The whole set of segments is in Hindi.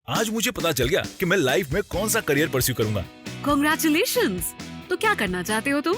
आज मुझे पता चल गया कि मैं लाइफ में कौन सा करियर परस्यू करूंगा। कांग्रेचुलेशंस। तो क्या करना चाहते हो तुम?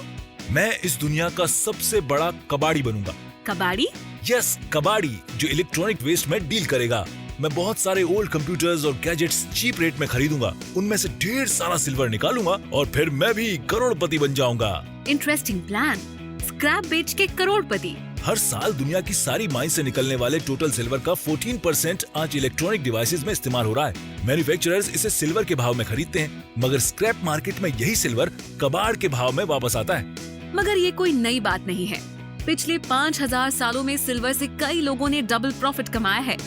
मैं इस दुनिया का सबसे बड़ा कबाड़ी बनूंगा। कबाड़ी? यस, कबाड़ी, जो इलेक्ट्रॉनिक वेस्ट में डील करेगा। मैं बहुत सारे ओल्ड कंप्यूटर्स और गैजेट्स चीप रेट में खरीदूंगा, उनमें से ढेर सारा सिल्वर निकालूंगा और फिर मैं भी करोड़पति बन जाऊंगा। Interesting plan. स्क्रैप बेच के करोड़पति। हर साल दुनिया की सारी माइन से निकलने वाले टोटल सिल्वर का 14% आज इलेक्ट्रॉनिक डिवाइसेस में इस्तेमाल हो रहा है। मैन्युफैक्चरर्स इसे सिल्वर के भाव में खरीदते हैं, मगर स्क्रैप मार्केट में यही सिल्वर कबाड़ के भाव में वापस आता है। मगर ये कोई नई बात नहीं है। पिछले 5000 सालों में सिल्वर से कई लोगों ने डबल प्रॉफिट कमाया है।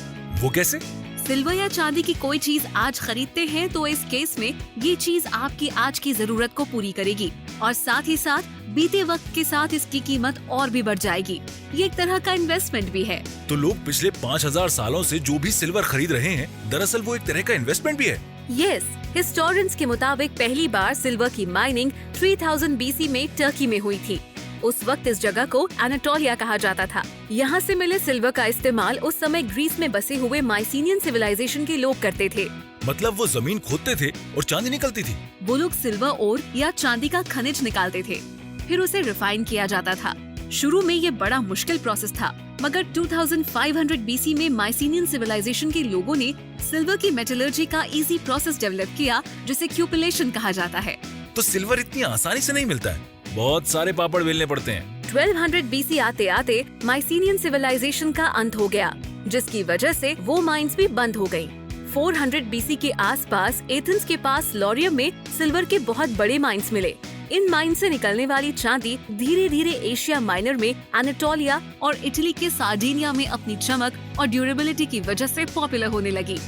वो कैसे? सिल्वर या चांदी की कोई चीज आज खरीदते हैं तो इस केस में ये चीज आपकी आज की जरूरत को पूरी करेगी और साथ ही साथ बीते वक्त के साथ इसकी कीमत और भी बढ़ जाएगी। ये एक तरह का इन्वेस्टमेंट भी है। तो लोग पिछले 5000 सालों से जो भी सिल्वर खरीद रहे हैं, दरअसल वो एक तरह का इन्वेस्टमेंट भी है। यस, हिस्टोरियंस के मुताबिक पहली बार सिल्वर की माइनिंग 3000 BC में टर्की में हुई थी। उस वक्त इस जगह को एनाटोलिया कहा जाता था। यहाँ से मिले सिल्वर का इस्तेमाल उस समय ग्रीस में बसे हुए माइसीनियन सिविलाइजेशन के लोग करते थे। मतलब वो जमीन खोदते थे और चांदी निकलती थी। वो लोग सिल्वर ओर या चांदी का खनिज निकालते थे, फिर उसे रिफाइन किया जाता था। शुरू में ये बड़ा मुश्किल प्रोसेस था, मगर 2500 BC में माइसीनियन सिविलाइजेशन के लोगों ने सिल्वर की मेटलर्जी का इजी प्रोसेस डेवलप किया, जिसे क्यूपिलेशन कहा जाता है। तो सिल्वर इतनी आसानी से नहीं मिलता है, बहुत सारे पापड़ बेलने पड़ते हैं। 1200 BC आते आते माइसीनियन सिविलाइजेशन का अंत हो गया, जिसकी वजह से वो माइंस भी बंद हो गयी। 400 BC के आसपास एथेंस के पास लॉरियम में सिल्वर के बहुत बड़े माइंस मिले। इन माइन से निकलने वाली चांदी धीरे धीरे एशिया माइनर में एनाटोलिया और इटली के सार्डिनिया में अपनी चमक और ड्यूरेबिलिटी की वजह से पॉपुलर होने लगी।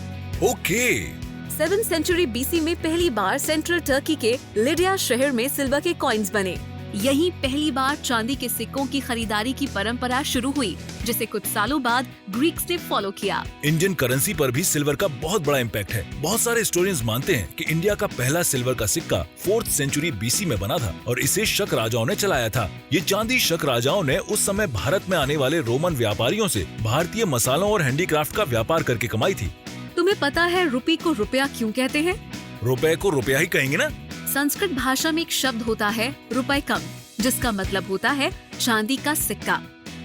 ओके। 7th सेंचुरी BC में पहली बार सेंट्रल टर्की के लिडिया शहर में सिल्वर के कॉइन्स बने। यहीं पहली बार चांदी के सिक्कों की खरीदारी की परंपरा शुरू हुई, जिसे कुछ सालों बाद ग्रीक्स ने फॉलो किया। इंडियन करेंसी पर भी सिल्वर का बहुत बड़ा इम्पैक्ट है। बहुत सारे हिस्टोरियंस मानते हैं कि इंडिया का पहला सिल्वर का सिक्का 4th सेंचुरी BC में बना था और इसे शक राजाओं ने चलाया था। ये चांदी शक राजाओं ने उस समय भारत में आने वाले रोमन व्यापारियों से भारतीय मसालों और हैंडीक्राफ्ट का व्यापार करके कमाई थी। तुम्हें पता है रुपये को रुपया क्यों कहते हैं? रुपए को रुपया ही कहेंगे ना। संस्कृत भाषा में एक शब्द होता है रुपयकम, जिसका मतलब होता है चांदी का सिक्का।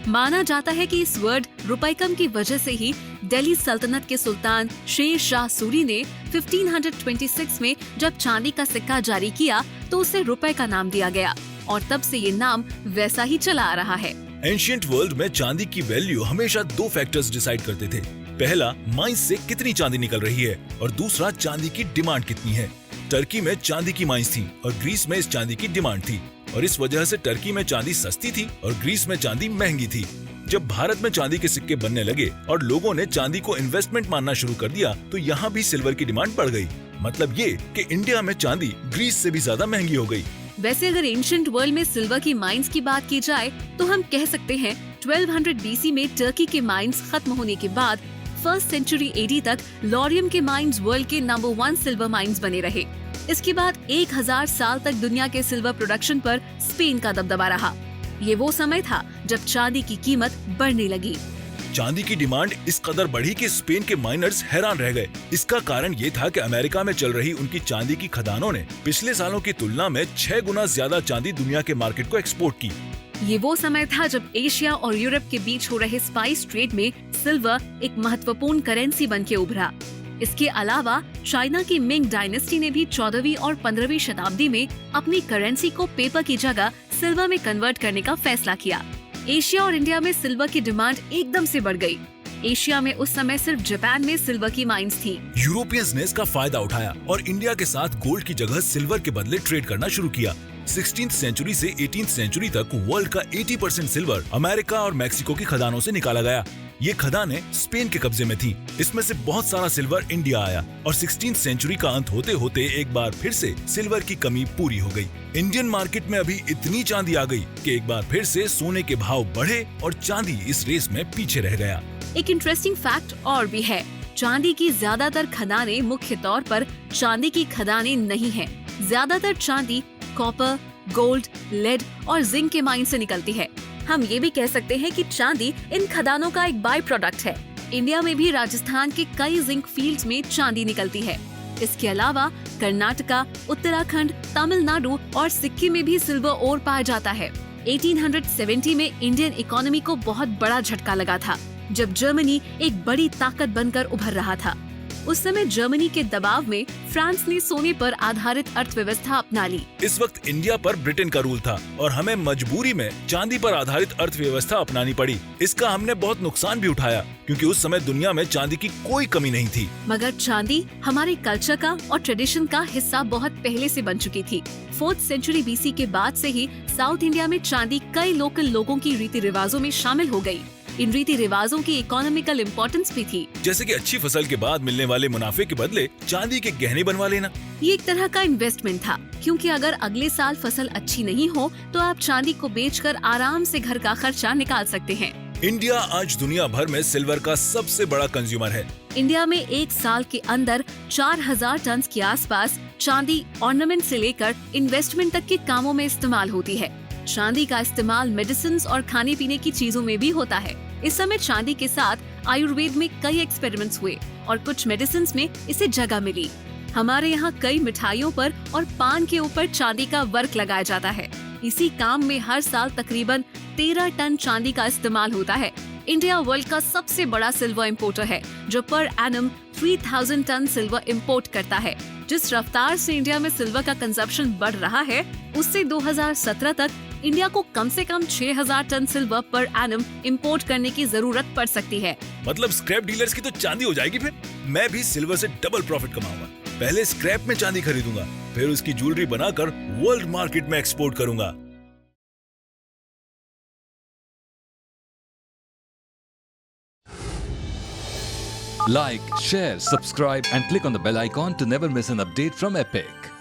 माना जाता है कि इस वर्ड रुपयकम की वजह से ही दिल्ली सल्तनत के सुल्तान शेर शाह सूरी ने 1526 में जब चांदी का सिक्का जारी किया तो उसे रुपए का नाम दिया गया और तब से ये नाम वैसा ही चला आ रहा है। एंशिएंट वर्ल्ड में चांदी की वैल्यू हमेशा 2 फैक्टर्स डिसाइड करते थे। पहला, माइंस से कितनी चांदी निकल रही है और दूसरा, चांदी की डिमांड कितनी है। टर्की में चांदी की माइंस थी और ग्रीस में इस चांदी की डिमांड थी और इस वजह से टर्की में चांदी सस्ती थी और ग्रीस में चांदी महंगी थी। जब भारत में चांदी के सिक्के बनने लगे और लोगों ने चांदी को इन्वेस्टमेंट मानना शुरू कर दिया तो यहाँ भी सिल्वर की डिमांड बढ़ गई। मतलब ये कि इंडिया में चांदी ग्रीस से भी ज्यादा महंगी हो गई। वैसे अगर एंशिएंट वर्ल्ड में सिल्वर की माइंस की बात की जाए तो हम कह सकते हैं 1200 BC में टर्की के माइंस खत्म होने के बाद 1st सेंचुरी AD तक लॉरियम के माइंस वर्ल्ड के नंबर 1 सिल्वर माइंस बने रहे। इसके बाद 1000 साल तक दुनिया के सिल्वर प्रोडक्शन पर स्पेन का दबदबा रहा। ये वो समय था जब चांदी की कीमत बढ़ने लगी। चांदी की डिमांड इस कदर बढ़ी कि स्पेन के माइनर्स हैरान रह गए। इसका कारण ये था कि अमेरिका में चल रही उनकी चांदी की खदानों ने पिछले सालों की तुलना में 6 गुना ज्यादा चांदी दुनिया के मार्केट को एक्सपोर्ट की। ये वो समय था जब एशिया और यूरोप के बीच हो रहे स्पाइस ट्रेड में सिल्वर एक महत्वपूर्ण करेंसी बन के उभरा। इसके अलावा चाइना की मिंग डायनेस्टी ने भी 14वीं और 15वीं शताब्दी में अपनी करेंसी को पेपर की जगह सिल्वर में कन्वर्ट करने का फैसला किया। एशिया और इंडिया में सिल्वर की डिमांड एकदम से बढ़ गई। एशिया में उस समय सिर्फ जापान में सिल्वर की माइंस थी। यूरोपियंस ने इसका फायदा उठाया और इंडिया के साथ गोल्ड की जगह सिल्वर के बदले ट्रेड करना शुरू किया। 16th सेंचुरी से 18th सेंचुरी तक वर्ल्ड का 80% सिल्वर अमेरिका और मैक्सिको की खदानों से निकाला गया। ये खदानें स्पेन के कब्जे में थी। इसमें से बहुत सारा सिल्वर इंडिया आया और 16th सेंचुरी का अंत होते होते एक बार फिर से सिल्वर की कमी पूरी हो गई। इंडियन मार्केट में अभी इतनी चांदी आ गई कि एक बार फिर से सोने के भाव बढ़े और चांदी इस रेस में पीछे रह गया। एक इंटरेस्टिंग फैक्ट और भी है। चांदी की ज्यादातर खदानें मुख्य तौर पर चांदी की खदानें नहीं है। ज्यादातर चांदी कॉपर, गोल्ड, लेड और जिंक के माइन से निकलती है। हम ये भी कह सकते हैं कि चांदी इन खदानों का एक बाय प्रोडक्ट है। इंडिया में भी राजस्थान के कई जिंक फील्ड्स में चांदी निकलती है। इसके अलावा कर्नाटका, उत्तराखंड, तमिलनाडु और सिक्किम में भी सिल्वर ओर पाया जाता है। 1870 में इंडियन इकोनॉमी को बहुत बड़ा झटका लगा था, जब जर्मनी एक बड़ी ताकत बनकर उभर रहा था। उस समय जर्मनी के दबाव में फ्रांस ने सोने पर आधारित अर्थव्यवस्था अपना ली। इस वक्त इंडिया पर ब्रिटेन का रूल था और हमें मजबूरी में चांदी पर आधारित अर्थव्यवस्था अपनानी पड़ी। इसका हमने बहुत नुकसान भी उठाया, क्योंकि उस समय दुनिया में चांदी की कोई कमी नहीं थी। मगर चांदी हमारे कल्चर का और ट्रेडिशन का हिस्सा बहुत पहले से बन चुकी थी। 4th सेंचुरी BC के बाद से ही साउथ इंडिया में चांदी कई लोकल लोगों की रीति रिवाजों में शामिल हो गई। इन रीति रिवाजों की इकोनॉमिकल इम्पोर्टेंस भी थी, जैसे कि अच्छी फसल के बाद मिलने वाले मुनाफे के बदले चांदी के गहने बनवा लेना। ये एक तरह का इन्वेस्टमेंट था, क्योंकि अगर अगले साल फसल अच्छी नहीं हो तो आप चांदी को बेचकर आराम से घर का खर्चा निकाल सकते हैं। इंडिया आज दुनिया भर में सिल्वर का सबसे बड़ा कंज्यूमर है। इंडिया में एक साल के अंदर 4000 टन के आसपास चांदी ऑर्नामेंट से लेकर इन्वेस्टमेंट तक के कामों में इस्तेमाल होती है। चांदी का इस्तेमाल मेडिसिन और खाने पीने की चीजों में भी होता है। इस समय चांदी के साथ आयुर्वेद में कई एक्सपेरिमेंट्स हुए और कुछ मेडिसिन में इसे जगह मिली। हमारे यहाँ कई मिठाइयों पर और पान के ऊपर चांदी का वर्क लगाया जाता है। इसी काम में हर साल तकरीबन 13 टन चांदी का इस्तेमाल होता है। इंडिया वर्ल्ड का सबसे बड़ा सिल्वर इम्पोर्टर है, जो per annum 3000 ton silver import करता है। जिस रफ्तार से इंडिया में सिल्वर का कंजप्शन बढ़ रहा है, उससे 2017 तक इंडिया को कम से कम 6000 ton silver per annum import करने की जरूरत पड़ सकती है। मतलब स्क्रैप डीलर्स की तो चांदी हो जाएगी। फिर मैं भी सिल्वर से डबल प्रॉफिट कमाऊंगा। पहले स्क्रैप में चांदी खरीदूंगा, फिर उसकी ज्वेलरी बनाकर वर्ल्ड मार्केट में एक्सपोर्ट करूंगा। Like, share, subscribe and click on the bell icon to never miss an update from Epic.